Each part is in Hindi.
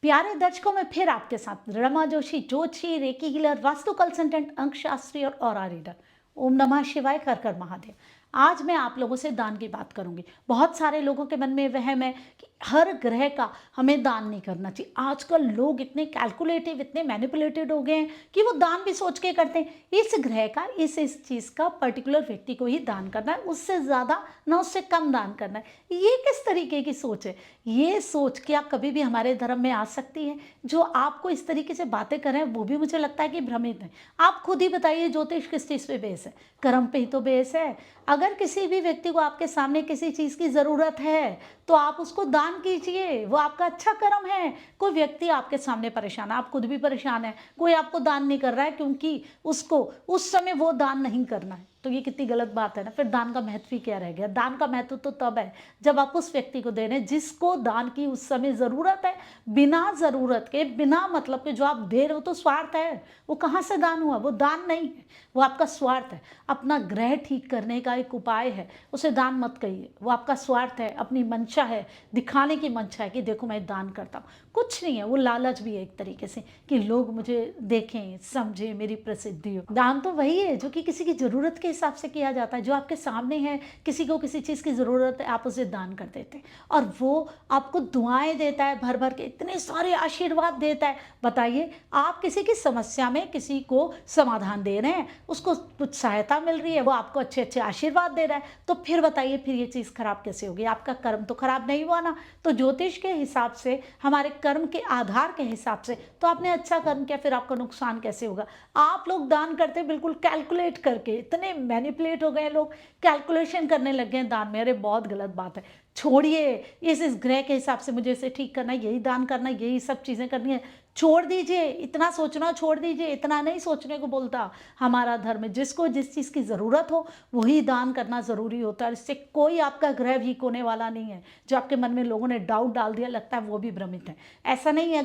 प्यारे दर्शकों में फिर आपके साथ रमा जोशी, ज्योतिषी, रेकी हीलर, वास्तु कंसल्टेंट, अंक शास्त्री और ऑरा रीडर। ओम नमः शिवाय, कर कर महादेव। आज मैं आप लोगों से दान की बात करूंगी। बहुत सारे लोगों के मन में वहम है कि हर ग्रह का हमें दान नहीं करना चाहिए। आजकल लोग इतने कैलकुलेटिव, इतने मैनिपुलेटेड हो गए हैं कि वो दान भी सोच के करते हैं। इस ग्रह का, इस चीज़ का पर्टिकुलर व्यक्ति को ही दान करना है, उससे ज़्यादा ना उससे कम दान करना है। ये किस तरीके की सोच है? ये सोच क्या कभी भी हमारे धर्म में आ सकती है? जो आपको इस तरीके से बातें कर रहे हैं वो भी मुझे लगता है कि भ्रमित है। आप खुद ही बताइए, ज्योतिष किस चीज़ पे बेस है? कर्म पे ही तो बेस है। अगर किसी भी व्यक्ति को आपके सामने किसी चीज़ की ज़रूरत है तो आप उसको दान कीजिए, वो आपका अच्छा कर्म है। कोई व्यक्ति आपके सामने परेशान है, आप खुद भी परेशान है, कोई आपको दान नहीं कर रहा है क्योंकि उसको उस समय वो दान नहीं करना है, तो ये कितनी गलत बात है ना। फिर दान का महत्व ही क्या रह गया? दान का महत्व तो तब है जब आप उस व्यक्ति को दे रहे हैं जिसको दान की उस समय ज़रूरत है। बिना ज़रूरत के, बिना मतलब के जो आप दे रहे हो तो स्वार्थ है। वो कहाँ से दान हुआ? वो दान नहीं है, वो आपका स्वार्थ है। अपना ग्रह ठीक करने का एक उपाय है, उसे दान मत कहिए। वो आपका स्वार्थ है, अपनी मंशा है, दिखाने की मंशा है कि देखो मैं दान करता हूँ। कुछ नहीं है, वो लालच भी है एक तरीके से कि लोग मुझे देखें, समझें, मेरी प्रसिद्धि हो। दान तो वही है जो कि किसी की ज़रूरत के हिसाब से किया जाता है। जो आपके सामने है, किसी को किसी चीज़ की ज़रूरत है, आप उसे दान कर देते हैं और वो आपको दुआएं देता है, भर भर के इतने सारे आशीर्वाद देता है। बताइए, आप किसी की समस्या में किसी को समाधान दे रहे हैं, उसको कुछ सहायता मिल रही है, वो आपको अच्छे अच्छे आशीर्वाद दे रहा है, तो फिर बताइए फिर ये चीज़ खराब कैसे होगी? आपका कर्म तो खराब नहीं हुआ ना। तो ज्योतिष के हिसाब से, हमारे कर्म के आधार के हिसाब से, तो आपने अच्छा कर्म किया, फिर आपका नुकसान कैसे होगा? आप लोग दान करते हैं बिल्कुल कैलकुलेट करके, इतने मैनिपुलेट हो गए लोग, कैलकुलेशन करने लग गए दान में। अरे बहुत गलत बात है, छोड़िए। इस ग्रह के हिसाब से मुझे इसे ठीक करना है, यही दान करना है, यही सब चीज़ें करनी है, छोड़ दीजिए। इतना सोचना छोड़ दीजिए, इतना नहीं सोचने को बोलता हमारा धर्म। जिसको जिस चीज़ की ज़रूरत हो वही दान करना ज़रूरी होता है। इससे कोई आपका ग्रह वीक होने वाला नहीं है। जो आपके मन में लोगों ने डाउट डाल दिया, लगता है वो भी भ्रमित है। ऐसा नहीं है।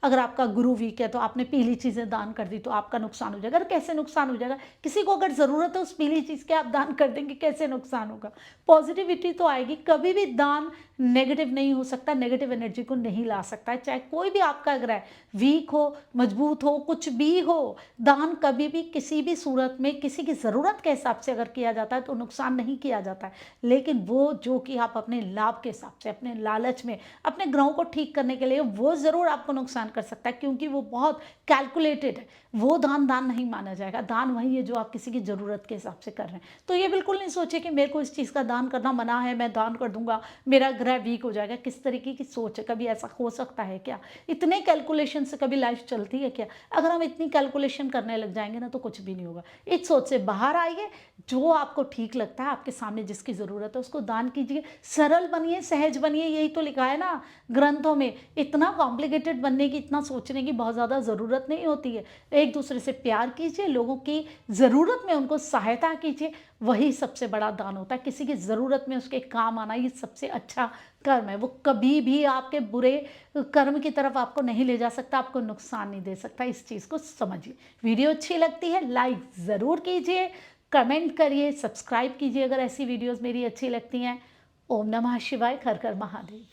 अगर आपका गुरु वीक है तो आपने पीली चीज़ें दान कर दी तो आपका नुकसान हो जाएगा। अगर कैसे नुकसान हो जाएगा? किसी को अगर ज़रूरत है उस पीली चीज़ के, आप दान कर देंगे, कैसे नुकसान होगा? पॉजिटिविटी तो आएगी। कभी भी दान नेगेटिव नहीं हो सकता, नेगेटिव एनर्जी को नहीं ला सकता है। चाहे कोई भी आपका ग्रह वीक हो, मजबूत हो, कुछ भी हो, दान कभी भी किसी भी सूरत में किसी की ज़रूरत के हिसाब से अगर किया जाता है तो नुकसान नहीं किया जाता है। लेकिन वो जो कि आप अपने लाभ के हिसाब से, अपने लालच में, अपने ग्रहों को ठीक करने के लिए, वो ज़रूर आपको नुकसान कर सकता है क्योंकि वो बहुत कैलकुलेटेड है। वो दान दान नहीं माना जाएगा। दान वही है जो आप किसी की ज़रूरत के हिसाब से कर रहे हैं। तो ये बिल्कुल नहीं सोचे कि मेरे को इस चीज़ का दान करना मना है, मैं दान कर दूंगा, मेरा ग्रह वीक हो जाएगा। किस तरीके की सोच है? कभी ऐसा हो सकता है क्या? इतने कैलकुलेशन से कभी लाइफ चलती है क्या? अगर हम इतनी कैलकुलेशन करने लग जाएंगे ना तो कुछ भी नहीं होगा। इस सोच से बाहर आइए। जो आपको ठीक लगता है, आपके सामने जिसकी ज़रूरत है उसको दान कीजिए। सरल बनिए, सहज बनिए, यही तो लिखा है ना ग्रंथों में। इतना कॉम्प्लिकेटेड बनने की, इतना सोचने की बहुत ज़्यादा ज़रूरत नहीं होती है। एक दूसरे से प्यार कीजिए, लोगों की ज़रूरत में उनको सहायता कीजिए, वही सबसे बड़ा दान होता है। किसी की ज़रूरत में उसके काम आना, ये सबसे अच्छा कर्म है। वो कभी भी आपके बुरे कर्म की तरफ आपको नहीं ले जा सकता, आपको नुकसान नहीं दे सकता। इस चीज़ को समझिए। वीडियो अच्छी लगती है लाइक ज़रूर कीजिए, कमेंट करिए, सब्सक्राइब कीजिए अगर ऐसी वीडियोज़ मेरी अच्छी लगती हैं। ओम नमः शिवाय, कर कर महादेव।